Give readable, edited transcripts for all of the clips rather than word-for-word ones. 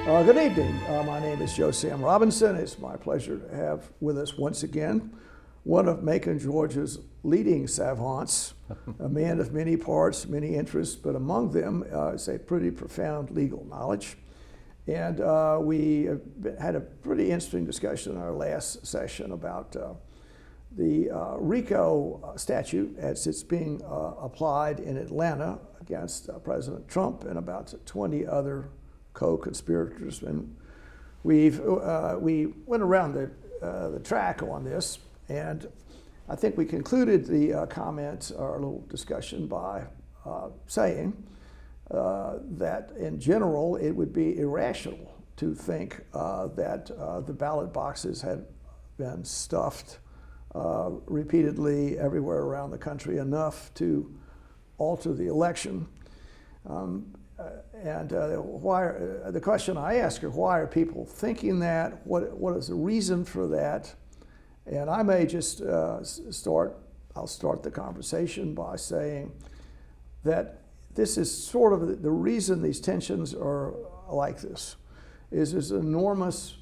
Good evening. My name is Joe Sam Robinson. It's my pleasure to have with us once again one of Macon, Georgia's leading savants, a man of many parts, many interests, but among them is a pretty profound legal knowledge. And we had a pretty interesting discussion in our last session about the RICO statute as it's being applied in Atlanta against President Trump and about 20 other co-conspirators, and we went around the track on this, and I think we concluded the comments or a little discussion by saying that in general it would be irrational to think that the ballot boxes had been stuffed repeatedly everywhere around the country enough to alter the election. The question I ask are, why are people thinking that? What is the reason for that? And I may just I'll start the conversation by saying that this is sort of the reason these tensions are like this, is there's enormous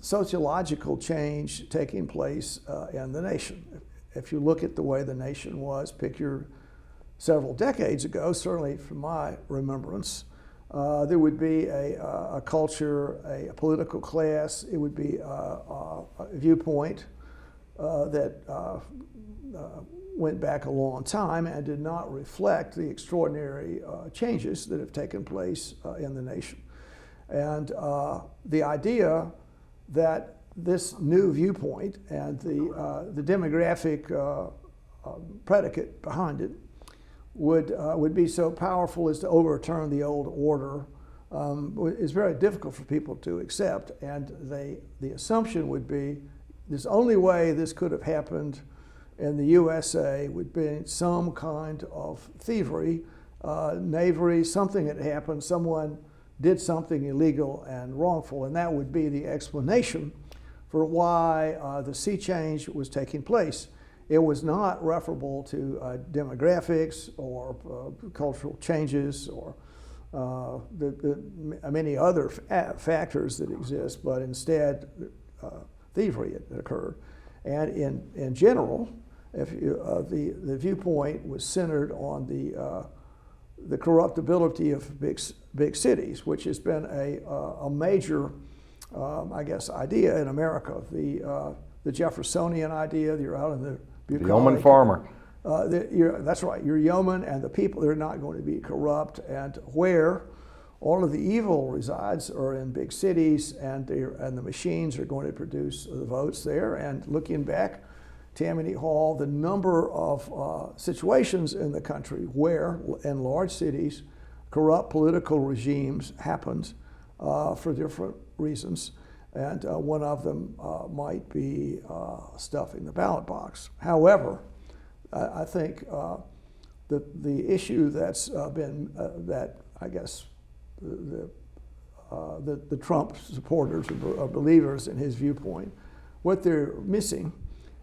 sociological change taking place in the nation. If you look at the way the nation was pictured several decades ago, certainly from my remembrance, there would be a culture, a political class, it would be a viewpoint that went back a long time and did not reflect the extraordinary changes that have taken place in the nation. And the idea that this new viewpoint and the demographic predicate behind it would be so powerful as to overturn the old order is very difficult for people to accept. And the assumption would be this only way this could have happened in the USA would be some kind of thievery, knavery, something had happened, someone did something illegal and wrongful, and that would be the explanation for why the sea change was taking place. It was not referable to demographics or cultural changes or the many other factors that exist, but instead thievery had occurred. And in general, if the viewpoint was centered on the corruptibility of big cities, which has been a major, I guess, idea in America. The Jeffersonian idea, you're out in the yeoman farmer. That's right. You're yeoman, and the people, they're not going to be corrupt. And where all of the evil resides are in big cities, and the machines are going to produce the votes there. And looking back, Tammany Hall, the number of situations in the country where, in large cities, corrupt political regimes happened for different reasons. And one of them might be stuffing the ballot box. However, I think the issue that's been that I guess the Trump supporters or believers in his viewpoint, what they're missing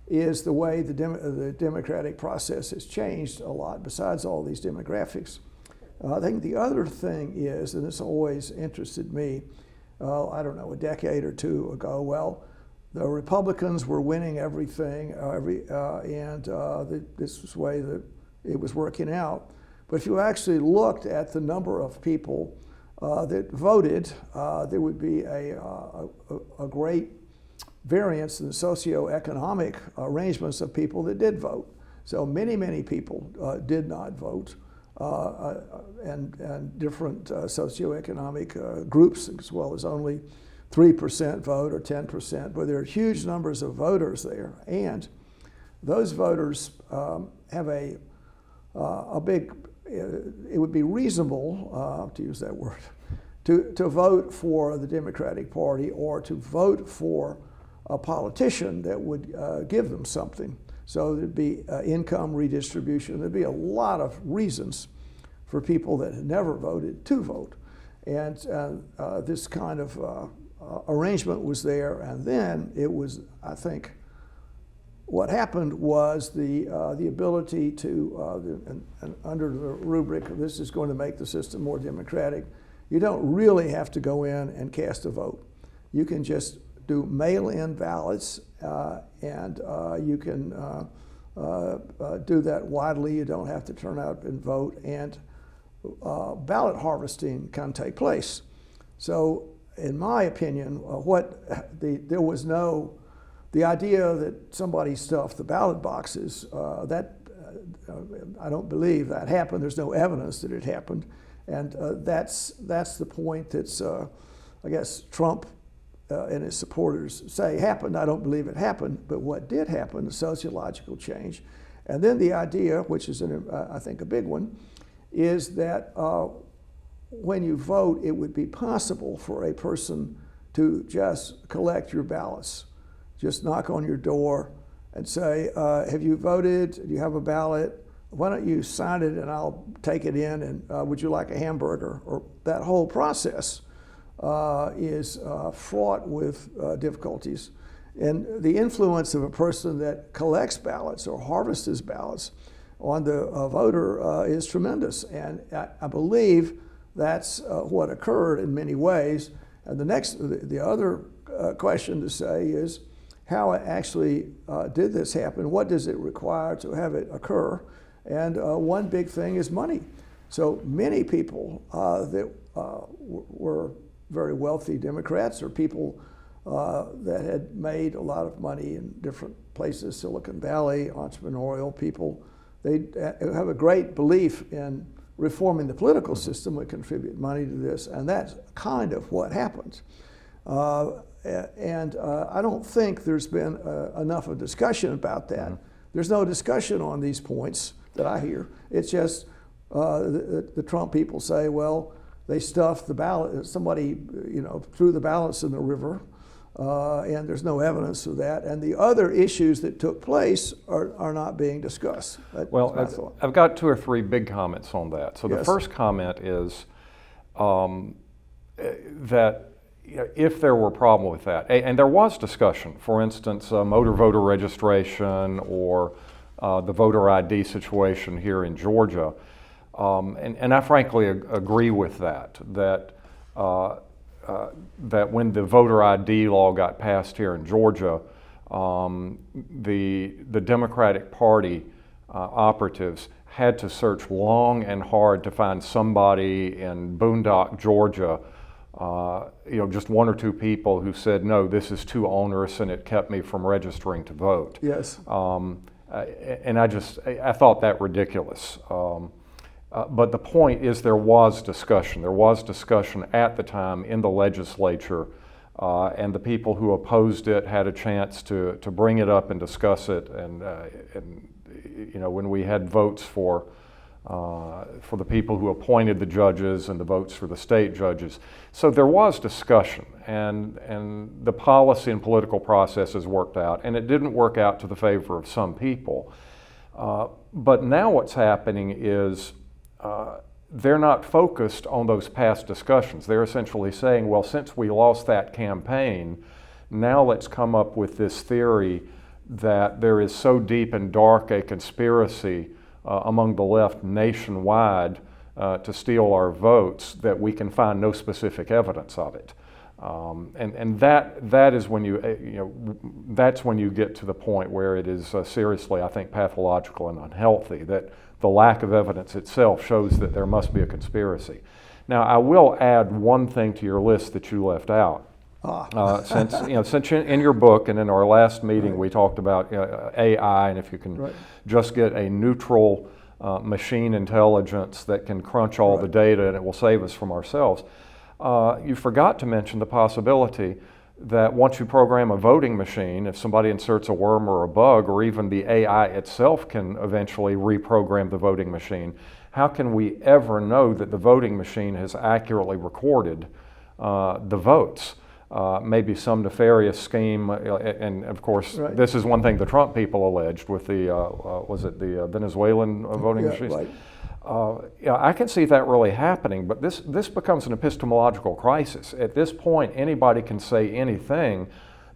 is the way the democratic process has changed a lot. Besides all these demographics, I think the other thing is, and this always interested me. I don't know, a decade or two ago, well, the Republicans were winning everything, this was the way that it was working out. But if you actually looked at the number of people that voted, there would be a great variance in the socioeconomic arrangements of people that did vote. So many people did not vote. And different socioeconomic groups, as well as only 3% vote or 10%, but there are huge numbers of voters there, and those voters have a big. It would be reasonable to use that word to vote for the Democratic Party or to vote for a politician that would give them something. So there'd be income redistribution. There'd be a lot of reasons for people that had never voted to vote. And this kind of arrangement was there. And then it was, I think, what happened was the ability to, and under the rubric of this is going to make the system more democratic, you don't really have to go in and cast a vote. You can just do mail-in ballots, and you can do that widely. You don't have to turn out and vote, and ballot harvesting can take place. So, in my opinion, there was no, the idea that somebody stuffed the ballot boxes, I don't believe that happened. There's no evidence that it happened, and that's the point that's, I guess, Trump and his supporters say happened. I don't believe it happened, but what did happen, the sociological change, and then the idea, which is I think a big one, is that when you vote, it would be possible for a person to just collect your ballots, just knock on your door and say, have you voted? Do you have a ballot? Why don't you sign it and I'll take it in, and would you like a hamburger? Or that whole process is fraught with difficulties. And the influence of a person that collects ballots or harvests ballots on the voter is tremendous. And I believe that's what occurred in many ways. And the other question to say is, how actually did this happen? What does it require to have it occur? And one big thing is money. So many people that were very wealthy Democrats, or people that had made a lot of money in different places, Silicon Valley, entrepreneurial people, they have a great belief in reforming the political system, would contribute money to this, and that's kind of what happens. And I don't think there's been enough of discussion about that. Mm-hmm. There's no discussion on these points that I hear. It's just the Trump people say, well, they stuffed the ballot. Somebody, threw the ballots in the river, and there's no evidence of that. And the other issues that took place are not being discussed. Well, I've got 2 or 3 big comments on that. So the first comment is that if there were a problem with that, and there was discussion, for instance, motor voter registration or the voter ID situation here in Georgia, and I frankly agree with that when the voter ID law got passed here in Georgia, the Democratic Party operatives had to search long and hard to find somebody in Boondock, Georgia, just 1 or 2 people who said, no, this is too onerous and it kept me from registering to vote. Yes. And I thought that ridiculous. But the point is there was discussion. There was discussion at the time in the legislature, and the people who opposed it had a chance to bring it up and discuss it. And when we had votes for the people who appointed the judges and the votes for the state judges. So there was discussion, and the policy and political processes worked out, and it didn't work out to the favor of some people. But now what's happening is they're not focused on those past discussions. They're essentially saying, well, since we lost that campaign, now let's come up with this theory that there is so deep and dark a conspiracy among the left nationwide to steal our votes that we can find no specific evidence of it. And that is when that's when you get to the point where it is seriously, I think, pathological and unhealthy, that the lack of evidence itself shows that there must be a conspiracy. Now, I will add one thing to your list that you left out. Since in your book and in our last meeting we talked about AI, and if you can just get a neutral machine intelligence that can crunch all the data and it will save us from ourselves. You forgot to mention the possibility that once you program a voting machine, if somebody inserts a worm or a bug, or even the AI itself can eventually reprogram the voting machine, how can we ever know that the voting machine has accurately recorded the votes? Maybe some nefarious scheme, and of course, this is one thing the Trump people alleged with the, was it the Venezuelan voting machines? Right. I can see that really happening, but this becomes an epistemological crisis. At this point, anybody can say anything.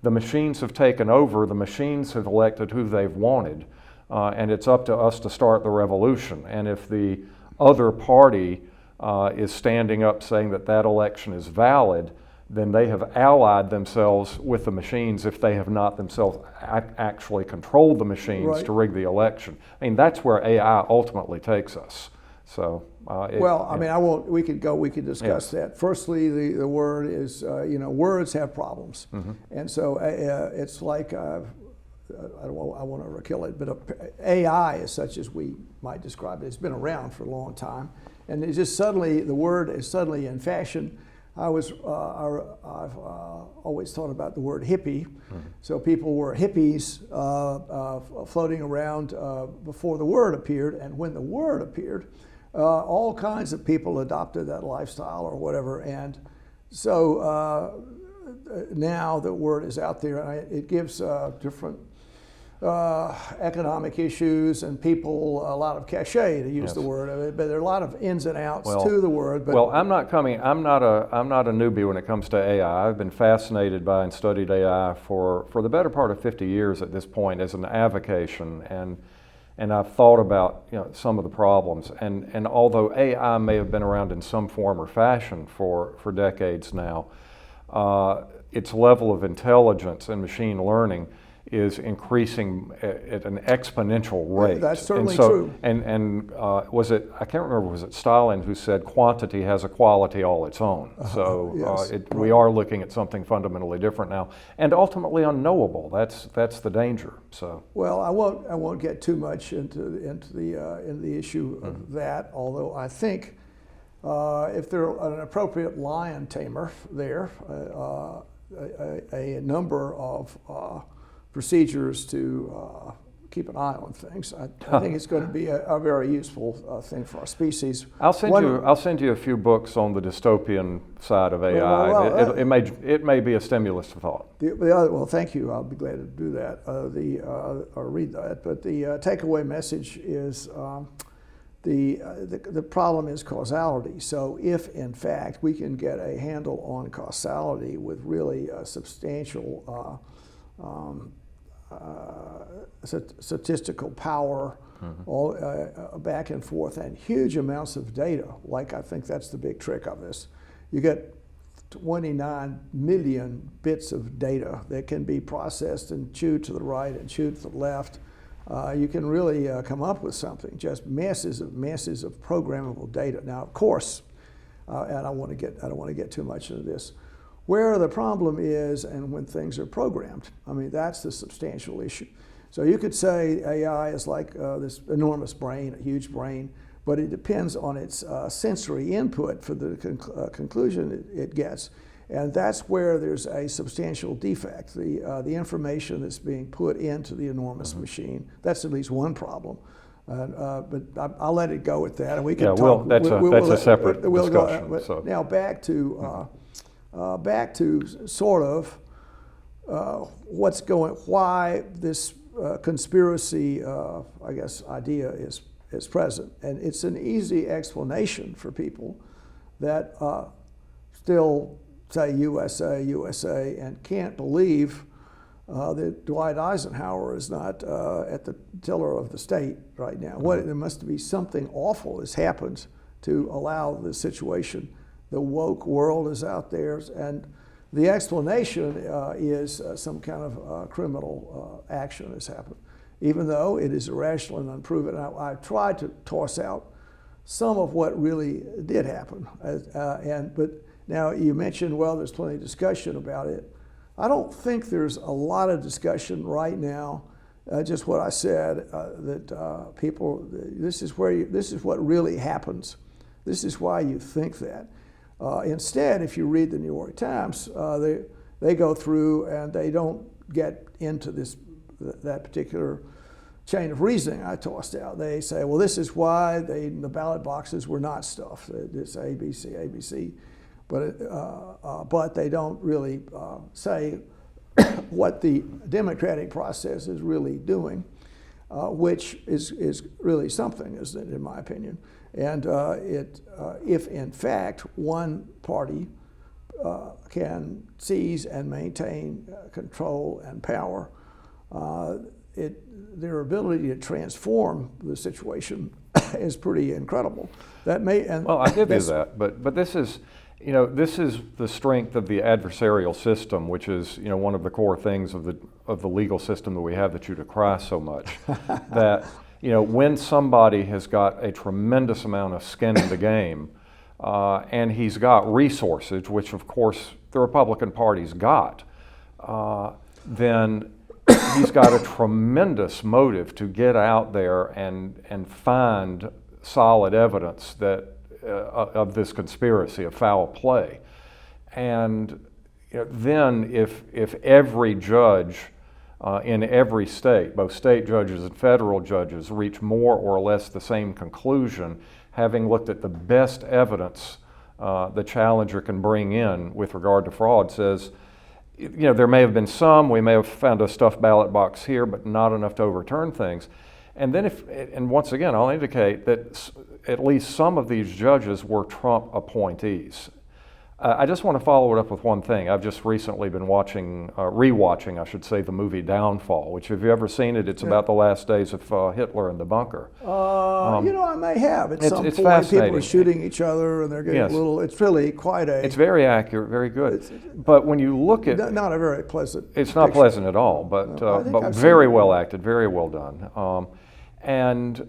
The machines have taken over, the machines have elected who they've wanted, and it's up to us to start the revolution. And if the other party is standing up saying that that election is valid, then they have allied themselves with the machines if they have not themselves actually controlled the machines Right. to rig the election. I mean, that's where AI ultimately takes us. So, Well, I mean, I won't. We could discuss Yes. that. Firstly, the word is, words have problems, and so it's like I want to kill it, but AI, as such as we might describe it, it's been around for a long time, and it's just suddenly the word is suddenly in fashion. I've always thought about the word hippie. So people were hippies floating around before the word appeared, and when the word appeared, all kinds of people adopted that lifestyle or whatever. And so now the word is out there, and it gives different economic issues and people a lot of cachet, to use Yes. the word. But there are a lot of ins and outs Well- to the word. But Well, I'm not a newbie when it comes to AI. I've been fascinated by and studied AI for the better part of 50 years at this point as an avocation, and I've thought about some of the problems. And although AI may have been around in some form or fashion for decades now, its level of intelligence and machine learning is increasing at an exponential rate. That's certainly and so, true. And was it, I can't remember, was it Stalin who said quantity has a quality all its own? So yes, we are looking at something fundamentally different now, and ultimately unknowable. That's the danger. So. Well, I won't get too much into the issue of that. Although I think if there's an appropriate lion tamer there, a number of procedures to keep an eye on things, I think it's going to be a very useful thing for our species. I'll send you a few books on the dystopian side of AI. Well, It may be a stimulus to thought. Well, thank you. I'll be glad to do that. Or read that. But the takeaway message is the problem is causality. So if in fact we can get a handle on causality with really substantial statistical power, all back and forth, and huge amounts of data. Like, I think that's the big trick of this. You get 29 million bits of data that can be processed and chewed to the right and chewed to the left. You can really come up with something, just masses of programmable data. Now, of course, and I don't want to get too much into this, where the problem is and when things are programmed. I mean, that's the substantial issue. So you could say AI is like this enormous brain, a huge brain, but it depends on its sensory input for the conclusion it gets. And that's where there's a substantial defect. The information that's being put into the enormous machine, that's at least one problem. But I'll let it go with that, and we can talk. That's a separate discussion. So. Now back to sort of why this conspiracy, I guess, idea is present. And it's an easy explanation for people that still say USA, USA, and can't believe that Dwight Eisenhower is not at the tiller of the state right now. There must be something awful has happened to allow this situation. The woke world is out there, and the explanation is some kind of criminal action has happened, even though it is irrational and unproven. I've tried to toss out some of what really did happen, but now you mentioned, well, there's plenty of discussion about it. I don't think there's a lot of discussion right now. Just what I said, that people, this is what really happens. This is why you think that. Instead, if you read the New York Times, they go through and they don't get into that particular chain of reasoning I tossed out. They say, well, this is why the ballot boxes were not stuffed. It's ABC, ABC. But they don't really say what the democratic process is really doing, which is really something, isn't it, in my opinion? And if in fact one party can seize and maintain control and power, their ability to transform the situation is pretty incredible. That may and Well, I give you that, but this is, this is the strength of the adversarial system, which is, one of the core things of the legal system that we have that you decry so much. That, when somebody has got a tremendous amount of skin in the game, and he's got resources, which of course the Republican Party's got, then he's got a tremendous motive to get out there and find solid evidence that of this conspiracy of foul play. And then if every judge in every state, both state judges and federal judges, reach more or less the same conclusion, having looked at the best evidence the challenger can bring in with regard to fraud, says, there may have been some, we may have found a stuffed ballot box here, but not enough to overturn things. And then and once again, I'll indicate that at least some of these judges were Trump appointees. I just want to follow it up with one thing. I've just recently been rewatching, I should say, the movie Downfall, which, have you ever seen it? It's about the last days of Hitler in the bunker. I may have. At some it's point, fascinating. people are shooting each other, and they're getting a little. It's really quite a. It's very accurate, very good. But when you look at, not a very pleasant. It's not pleasant at all, but very well acted, very well done, and.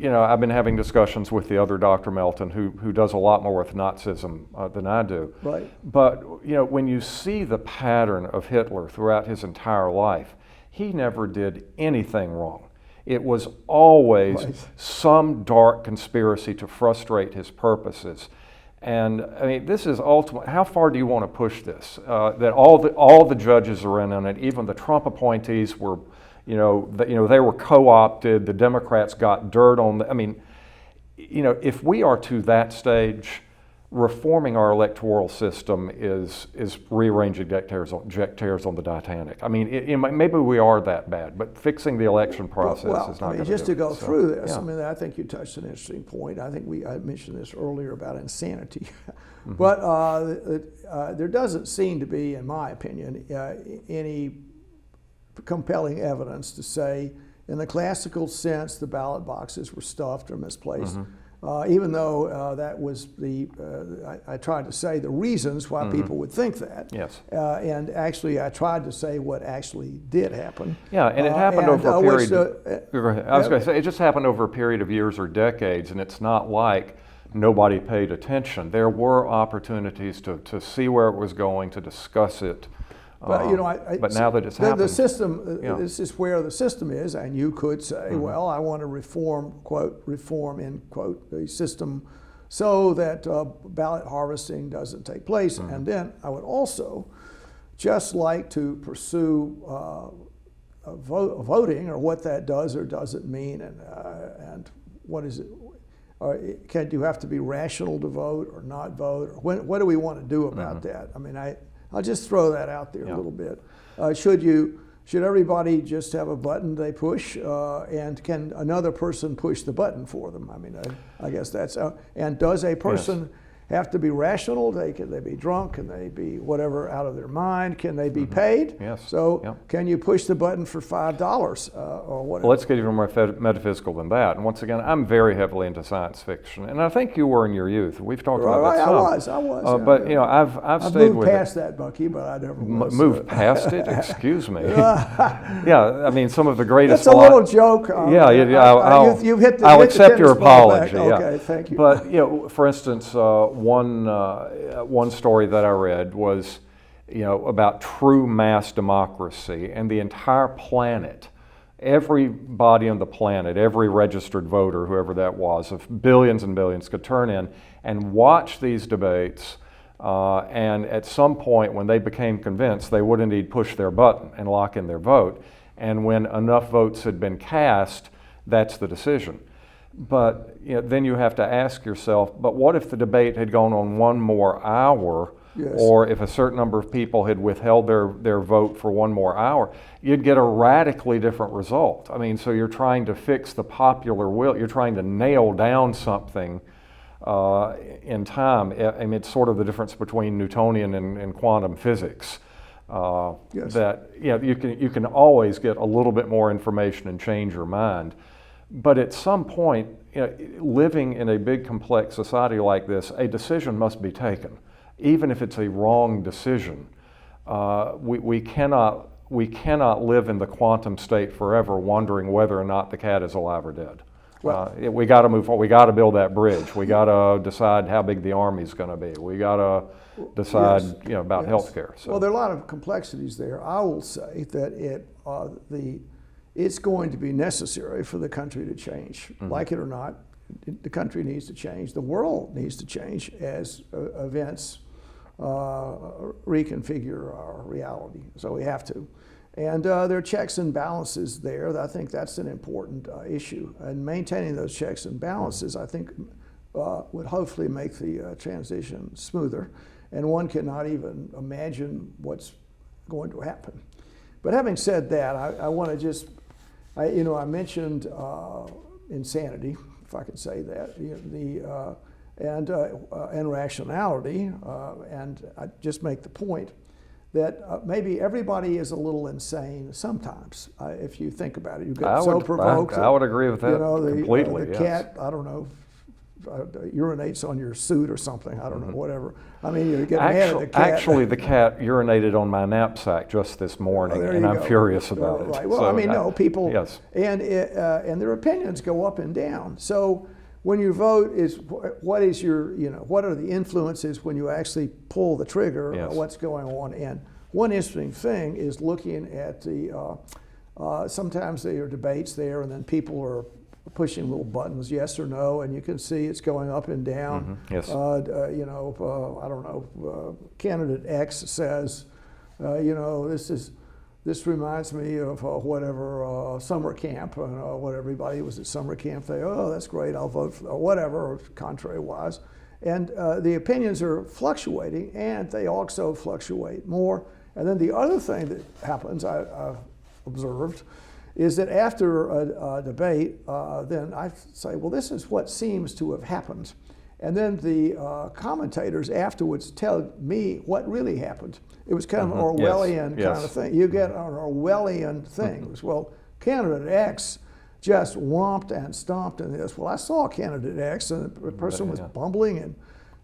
I've been having discussions with the other Dr. Melton, who does a lot more with Nazism than I do. Right. But when you see the pattern of Hitler throughout his entire life, he never did anything wrong. It was always some dark conspiracy to frustrate his purposes. And I mean, this is ultimate. How far do you want to push this? That all the judges are in on it. Even the Trump appointees were. They were co-opted. The Democrats got dirt on them. I mean, if we are to that stage, reforming our electoral system is rearranging deck chairs on the Titanic. I mean, maybe we are that bad, but fixing the election process is not going to do it. Just to go through this, yeah. I think you touched an interesting point. I think I mentioned this earlier about insanity. Mm-hmm. But there doesn't seem to be, in my opinion, any compelling evidence to say, in the classical sense, the ballot boxes were stuffed or misplaced. Mm-hmm. Even though that was I tried to say the reasons why people would think that. Yes. And actually, I tried to say what actually did happen. Yeah, and it happened over a period. I was going to say, it just happened over a period of years or decades, and it's not like nobody paid attention. There were opportunities to see where it was going, to discuss it. But but now that it's happened, the system. This is where the system is, and you could say, well, I want to reform, quote, reform, end quote, the system, so that ballot harvesting doesn't take place. And then I would also just like to pursue voting, or what that does or doesn't mean, and what is it? Do you have to be rational to vote or not vote? Or what do we want to do about that? I mean, I'll just throw that out there a little bit. Should everybody just have a button they push, and can another person push the button for them? I mean, I guess that's and does a person have to be rational? Can they be drunk? Can they be whatever, out of their mind? Can they be paid? Yes. So can you push the button for $5 or whatever? Well, let's get even more metaphysical than that. And once again, I'm very heavily into science fiction, and I think you were in your youth. We've talked about that some. I was. But I've stayed moved with past that, Bucky, but I never was. Moved past it? Excuse me. Yeah, I mean, some of the greatest. That's a little joke. You've hit the. I'll accept your apology. Okay, thank you. But for instance, one story that I read was, about true mass democracy, and the entire planet, everybody on the planet, every registered voter, whoever that was, of billions and billions, could turn in and watch these debates. And at some point, when they became convinced, they would indeed push their button and lock in their vote. And when enough votes had been cast, that's the decision. But then you have to ask yourself, but what if the debate had gone on one more hour, or if a certain number of people had withheld their vote for one more hour? You'd get a radically different result. I mean, so you're trying to fix the popular will. You're trying to nail down something in time. I mean, it's sort of the difference between Newtonian and quantum physics. That you can always get a little bit more information and change your mind. But at some point, living in a big complex society like this, a decision must be taken, even if it's a wrong decision. We cannot live in the quantum state forever, wondering whether or not the cat is alive or dead. Well, We got to move forward. We got to build that bridge. We got to decide how big the army's going to be. We got to decide, yes, about yes. healthcare. So. Well, there are a lot of complexities there. I will say that it's going to be necessary for the country to change, like it or not. The country needs to change. The world needs to change as events reconfigure our reality. So we have to. And there are checks and balances there. I think that's an important issue. And maintaining those checks and balances, I think, would hopefully make the transition smoother. And one cannot even imagine what's going to happen. But having said that, I want to just, I mentioned insanity, if I could say that, and rationality, and I just make the point that maybe everybody is a little insane sometimes. If you think about it, you get so provoked. I would agree with that completely. The cat, I don't know, urinates on your suit or something. I don't know, whatever. I mean, you get mad at the cat. Actually, the cat urinated on my knapsack just this morning, and I'm furious about it. Right. Well, So, people, yes. and their opinions go up and down. So when you vote, what are the influences when you actually pull the trigger? Yes. What's going on? And one interesting thing is looking at sometimes there are debates there, and then people are pushing little buttons, yes or no, and you can see it's going up and down. Mm-hmm. Yes. I don't know. Candidate X says, this reminds me of whatever summer camp, and what everybody was at summer camp. That's great, I'll vote for whatever, or contrary-wise. And the opinions are fluctuating, and they also fluctuate more. And then the other thing that happens, I've observed, is that after a debate, then I say, well, this is what seems to have happened. And then the commentators afterwards tell me what really happened. It was kind of an Orwellian kind of thing. You get an Orwellian thing. Well, candidate X just romped and stomped in this. Well, I saw candidate X, and the person was bumbling and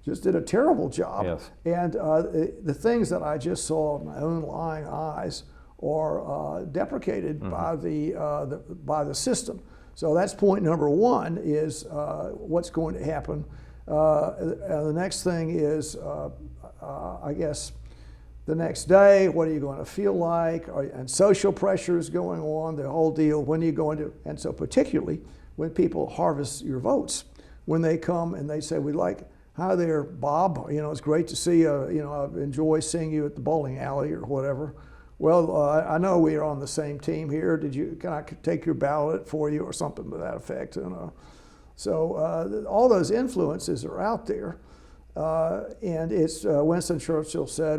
just did a terrible job. Yes. And the things that I just saw with my own lying eyes are deprecated by the system. So that's point number one, is what's going to happen. And the next thing is, I guess, the next day, what are you going to feel like? And social pressures going on, the whole deal. When are you going to? And so particularly when people harvest your votes, when they come and they say, hi there, Bob. It's great to see you. I enjoy seeing you at the bowling alley or whatever. Well, I know we are on the same team here. Can I take your ballot for you or something to that effect? So all those influences are out there. And it's Winston Churchill said,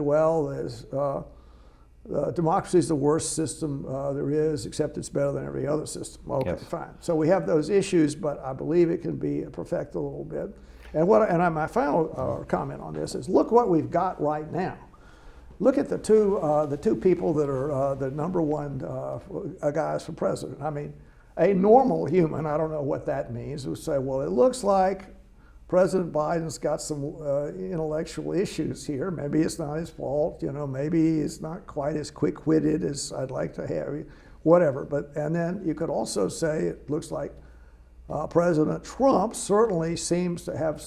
democracy is the worst system there is, except it's better than every other system. Okay, yes. Fine. So we have those issues, but I believe it can be perfected a little bit. And my final comment on this is, look what we've got right now. Look at the two people that are the number one guys for president. I mean, a normal human, I don't know what that means, would say, well, it looks like President Biden's got some intellectual issues here. Maybe it's not his fault. Maybe he's not quite as quick-witted as I'd like to have, whatever. And then you could also say it looks like President Trump certainly seems to have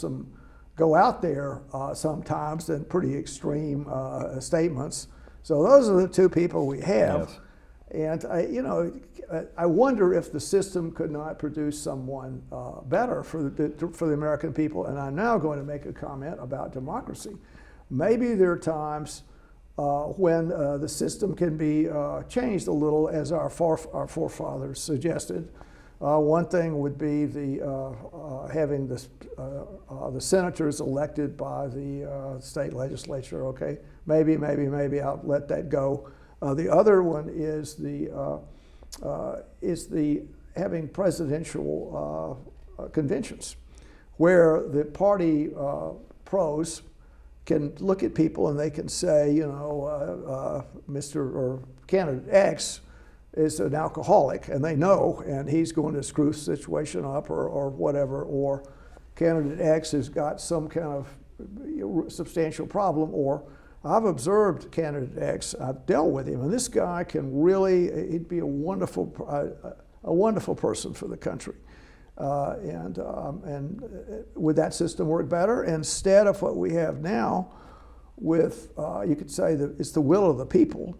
go out there sometimes in pretty extreme statements. So those are the two people we have. Yes. And I wonder if the system could not produce someone better for the American people. And I'm now going to make a comment about democracy. Maybe there are times when the system can be changed a little, as our forefathers suggested. One thing would be having the senators elected by the state legislature. Okay, maybe I'll let that go. The other one is having presidential conventions, where the party pros can look at people and they can say, Mr. or candidate X is an alcoholic, and they know, and he's going to screw the situation up or whatever, or candidate X has got some kind of substantial problem, or I've observed candidate X, I've dealt with him, and this guy can really, he'd be a wonderful person for the country. And would that system work better? Instead of what we have now with, you could say that it's the will of the people,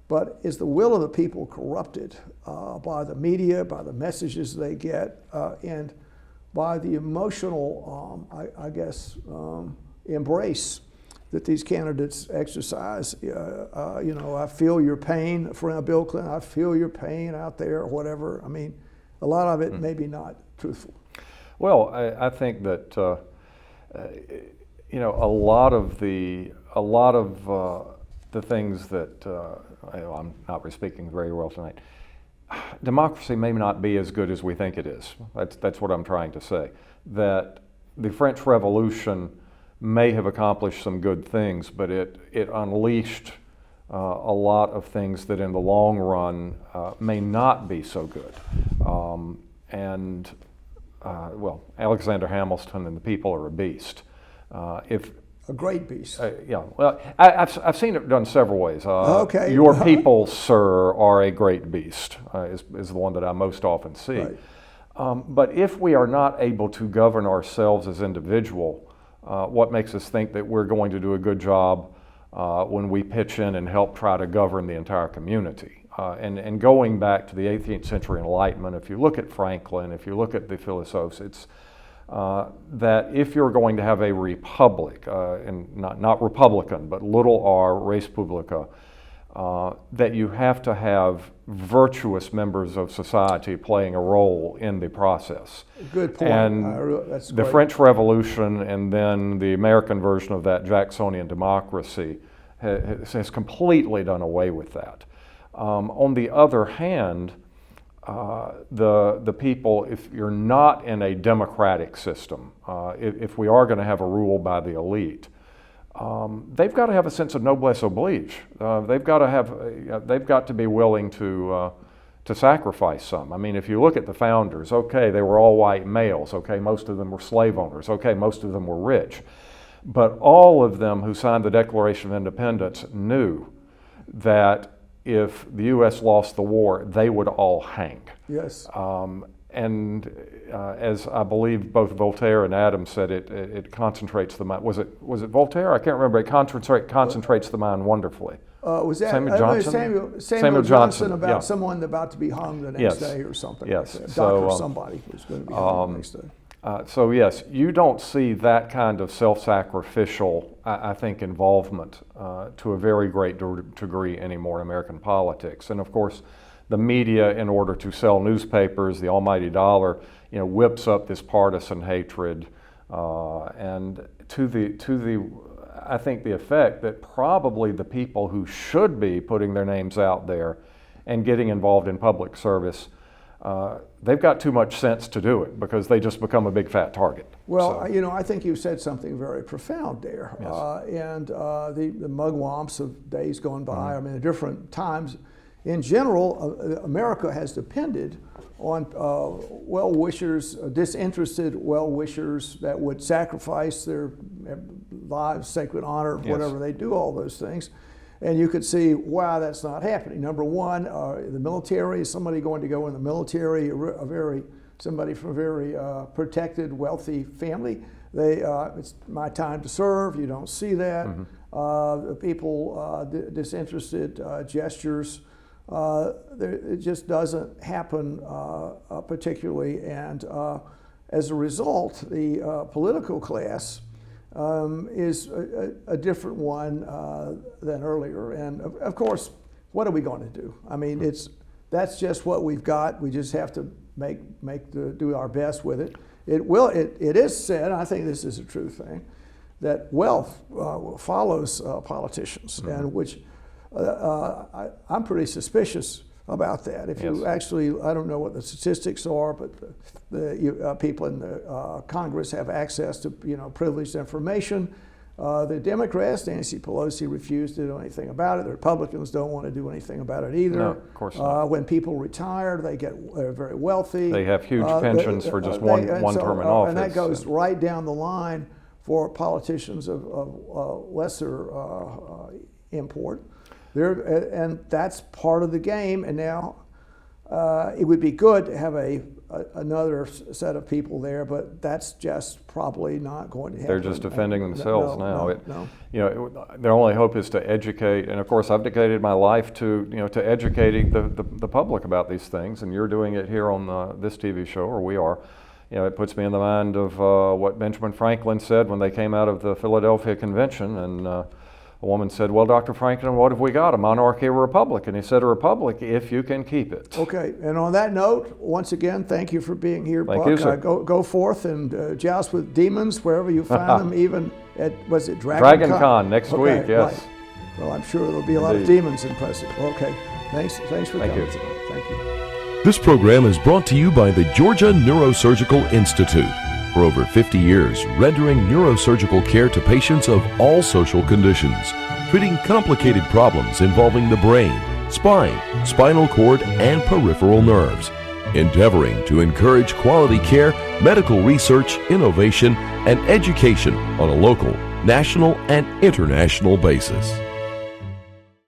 but is the will of the people corrupted by the media, by the messages they get, and by the emotional, I guess, embrace that these candidates exercise? I feel your pain, friend Bill Clinton, I feel your pain out there, or whatever. I mean, a lot of it maybe not truthful. Well, I think that a lot of the things that I'm not speaking very well tonight. Democracy may not be as good as we think it is. That's what I'm trying to say. That the French Revolution may have accomplished some good things, but it unleashed a lot of things that in the long run may not be so good. Alexander Hamilton and the people are a beast. A great beast. Yeah, well, I've seen it done several ways. Okay. Your people, sir, are a great beast, is the one that I most often see. Right. But if we are not able to govern ourselves as individuals, what makes us think that we're going to do a good job when we pitch in and help try to govern the entire community? And going back to the 18th century Enlightenment, if you look at Franklin, if you look at the philosophers, it's that if you're going to have a republic, and not Republican, but little r, res publica, that you have to have virtuous members of society playing a role in the process. Good point. And that's the great. French Revolution and then the American version of that, Jacksonian democracy, has completely done away with that. On the other hand, the people, if you're not in a democratic system, if we are going to have a rule by the elite, they've got to have a sense of noblesse oblige. They've got to be willing to sacrifice some. I mean, if you look at the founders, okay, they were all white males. Okay, most of them were slave owners. Okay, most of them were rich, but all of them who signed the Declaration of Independence knew that if the U.S. lost the war, they would all hang. Yes. As I believe both Voltaire and Adams said, it concentrates the mind. Was it Voltaire? I can't remember. It concentrates the mind wonderfully. Was that Samuel Johnson? Samuel Johnson about yeah. someone about to be hung the next Yes. day or something? Yes. Like that. So, Dr. somebody was going to be hung the next day. So yes, you don't see that kind of self-sacrificial, I think, involvement to a very great degree anymore in American politics. And of course, the media, in order to sell newspapers, the almighty dollar, whips up this partisan hatred, and I think the effect that probably the people who should be putting their names out there and getting involved in public service, they've got too much sense to do it because they just become a big fat target. Well, I think you said something very profound there. Yes. The mugwumps of days gone by, I mean, at different times, in general, America has depended on well-wishers, disinterested well-wishers that would sacrifice their lives, sacred honor, Yes. whatever they do, all those things. And you could see, wow, that's not happening. Number one, the military, is somebody going to go in the military, somebody from a very protected, wealthy family. It's my time to serve. You don't see that. Mm-hmm. People, disinterested gestures. It just doesn't happen particularly. And as a result, the political class is a different one than earlier. And of course, what are we going to do? I mean, that's just what we've got. We just have to do our best with it. It is said, I think this is a true thing, that wealth follows politicians, mm-hmm. and which I'm pretty suspicious about that. If you actually, I don't know what the statistics are, but the people in the Congress have access to privileged information. The Democrats, Nancy Pelosi, refused to do anything about it. The Republicans don't want to do anything about it either. No, of course not. When people retire, they're very wealthy. They have huge pensions for just one term in office. And that goes right down the line for politicians of lesser import. And that's part of the game. And now it would be good to have another set of people there, but that's just probably not going to happen. They're just defending themselves now. No. You know, their only hope is to educate, and of course, I've dedicated my life to educating the public about these things, and you're doing it here on this TV show, or we are. You know, it puts me in the mind of what Benjamin Franklin said when they came out of the Philadelphia Convention, and a woman said, "Well, Dr. Franklin, what have we got, a monarchy or a republic?" And he said, "A republic if you can keep it." Okay, and on that note, once again, thank you for being here, Thank Buck. you, sir. Go forth and joust with demons wherever you find them, even at, was it Dragon Con next week, yes. Right. Well, I'm sure there'll be a lot of Indeed. demons in Preston. Okay, thanks for Thank coming you. today. Thank you. This program is brought to you by the Georgia Neurosurgical Institute. For over 50 years, rendering neurosurgical care to patients of all social conditions, treating complicated problems involving the brain, spine, spinal cord, and peripheral nerves. Endeavoring to encourage quality care, medical research, innovation, and education on a local, national, and international basis.